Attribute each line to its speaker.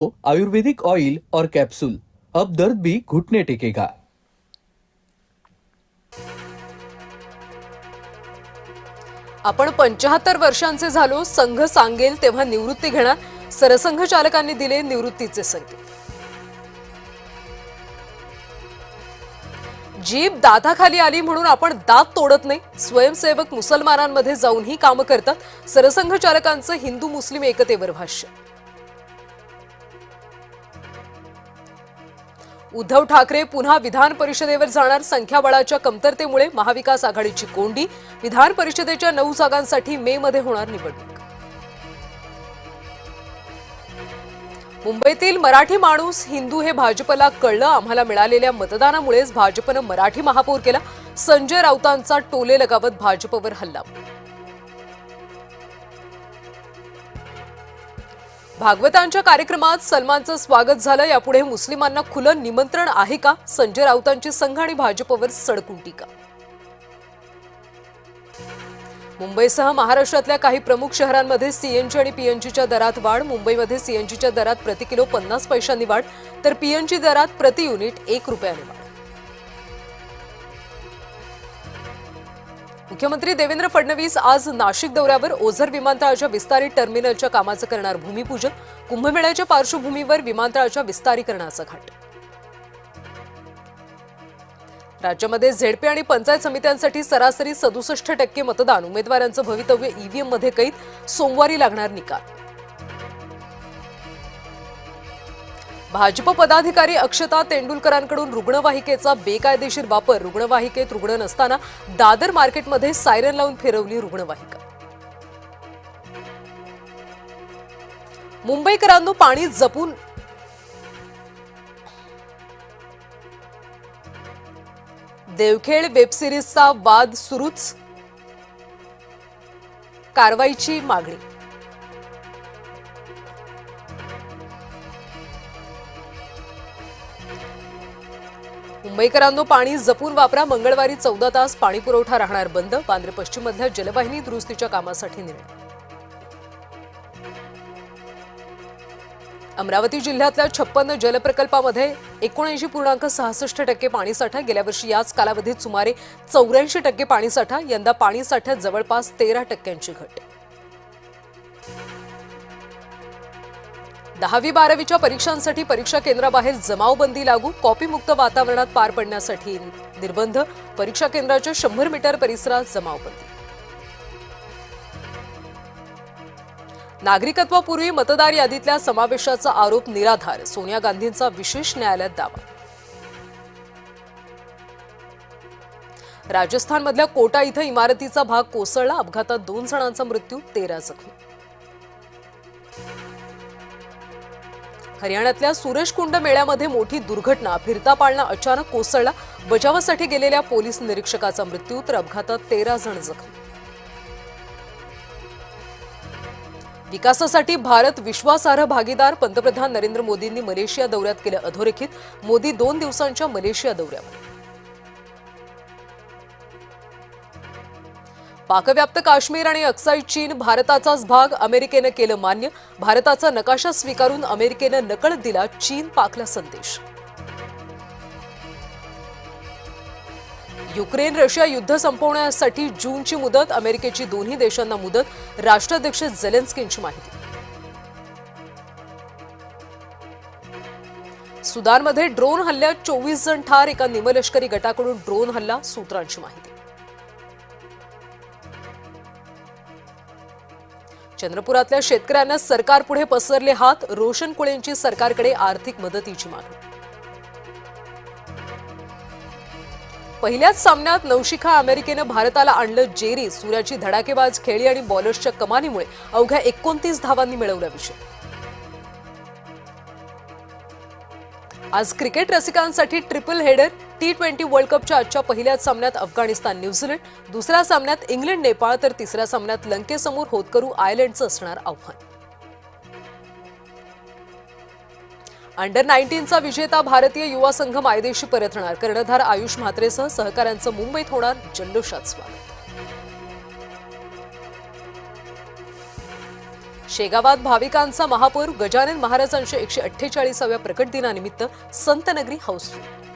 Speaker 1: आयुर्वेदिक oil और capsule, अब दर्द भी घुटने टेकेगा।
Speaker 2: आपण 75 वर्षांचे झालो, संघ सांगेल तेव्हा निवृत्ती घेणार, सरसंघ चालकांनी दिले निवृत्तीचे संकेत। जीभ दाताखाली आली म्हणून आपण दात तोडत नाही, स्वयंसेवक मुसलमानांमध्ये जाऊनही काम करतात, सरसंघ चालकांचं हिंदू मुस्लिम एकतेवर भाष्य। उद्धव ठाकरे पुन्हा विधान परिषदेवर जाणार, संख्याबळाच्या कमतरतेमुळे महाविकास आघाडीची कोंडी, विधान परिषदेच्या 9 जागांसाठी मे मध्ये होणार निवडणूक। मुंबईतील मराठी माणूस हिंदू हे भाजपला कळलं, आम्हाला मिळालेल्या मतदानामुळेच भाजपनं मराठी महापौर केला, संजय राऊतांचा टोले लगावत भाजपवर हल्ला। भागवतांच्या कार्यक्रमात सलमानचं स्वागत झालं, यापुढे मुस्लिमांना खुलं निमंत्रण आहे का, संजय राऊतांची संघ आणि भाजपवर सडकून टीका। मुंबईसह महाराष्ट्रातल्या काही प्रमुख शहरांमध्ये सीएनजी आणि पीएनजीच्या दरात वाढ, मुंबईमध्ये सीएनजीच्या दरात प्रति किलो 50 पैशांनी वाढ, तर पीएनजी दरात प्रति युनिट 1 रुपयाने वाढ। मुख्यमंत्री देवेंद्र फडणवीस आज नाशिक दौऱ्यावर, ओझर विमानतळाच्या विस्तारित टर्मिनलच्या कामाचं करणार भूमिपूजन, कुंभमेळ्याच्या पार्श्वभूमीवर विमानतळाच्या विस्तारीकरणाचा घाट। राज्यामध्ये झेडपी आणि पंचायत समित्यांसाठी सरासरी 67% मतदान, उमेदवारांचं भवितव्य ईव्हीएम मध्ये कैद, सोमवारी लागणार निकाल। भाजप पदाधिकारी अक्षता तेंडुलकरांकडून रुग्णवाहिकेचा बेकायदेशीर वापर, रुग्णवाहिकेत रुग्ण नसताना दादर मार्केटमध्ये सायरन लावून फिरवली रुग्णवाहिका। मुंबईकरांनो पाणी जपून, देवखेड वेबसिरीजचा वाद सुरूच, कारवाईची मागणी। मुंबईकरांनो पाणी जपून वापरा, मंगळवारी 14 तास पाणी पुरवठा राहणार बंद, वांद्रे पश्चिम मधल्या जलवाहिनी दुरुस्तीच्या कामासाठी निर्णय। अमरावती जिल्ह्यातल्या 56 जलप्रकल्पामध्ये 79.66% पाणीसाठा, गेल्या वर्षी याच कालावधीत सुमारे 84% पाणीसाठा, यंदा पाणीसाठ्यात जवळपास 13%ची घट। 10वी-12वीच्या परीक्षांसाठी परीक्षा केंद्राबाहेर जमावबंदी लागू, कॉपीमुक्त वातावरणात पार पडण्यासाठी निर्बंध, परीक्षा केंद्राच्या 100 मीटर परिसरात जमावबंदी। नागरिकत्वापूर्वी मतदार यादीतल्या समावेशाचा आरोप निराधार, सोनिया गांधींचा विशेष न्यायालयात दावा। राजस्थानमधल्या कोटा इथं इमारतीचा भाग कोसळला, अपघातात 2 जणांचा मृत्यू, 13 जखमी। हरियाणातल्या सूरजकुंड मेळ्यामध्ये मोठी दुर्घटना, फिरता पाळणा अचानक कोसळला, बचावासाठी गेलेल्या पोलीस निरीक्षकाचा मृत्यू, तर अपघातात 13 जण जखमी। विकासासाठी भारत विश्वासार्ह भागीदार, पंतप्रधान नरेंद्र मोदींनी मलेशिया दौऱ्यात केलं अधोरेखित, मोदी 2 दिवसांच्या मलेशिया दौऱ्यावर। पाकव्याप्त काश्मीर आणि अक्साई चीन भारताचाच भाग, अमेरिकेनं केलं मान्य, भारताचा नकाशा स्वीकारून अमेरिकेनं नकळत दिला चीन पाकला संदेश। युक्रेन रशिया युद्ध संपवण्यासाठी जूनची मुदत, अमेरिकेची दोन्ही देशांना मुदत, राष्ट्राध्यक्ष झेलेन्स्कींची माहिती। सुदानमध्ये ड्रोन हल्ल्यात 24 जण ठार, एका निमलष्करी गटाकडून ड्रोन हल्ला, सूत्रांची माहिती। चंद्रपुरातल्या शेतकऱ्यांना सरकारपुढे पसरले हात, रोशन कुळेंची सरकारकडे आर्थिक मदतीची मागणी। पहिल्याच सामन्यात नवशिखा अमेरिकेनं भारताला आणलं जेरी, सूर्याची धडाकेबाज खेळी आणि बॉलर्सच्या कमानीमुळे अवघ्या 29 धावांनी मिळवला विजय। आज क्रिकेट रसिकांसाठी ट्रिपल हेडर, T20 वर्ल्ड कपच्या आजच्या पहिल्याच सामन्यात अफगाणिस्तान न्यूझीलंड, दुसऱ्या सामन्यात इंग्लंड नेपाळ, तर तिसऱ्या सामन्यात लंकेसमोर होतकरू आयर्लंडचं असणार आव्हान। अंडर 19चा विजेता भारतीय युवा संघ मायदेशी परतणार, कर्णधार आयुष म्हात्रेसह सहकाऱ्यांचं मुंबईत होणार जल्लोषात स्वागत। शेगावात भाविकांचा महापौर. गजानन महाराजांच्या 148व्या प्रकट दिनानिमित्त संतनगरी हाऊसफुल.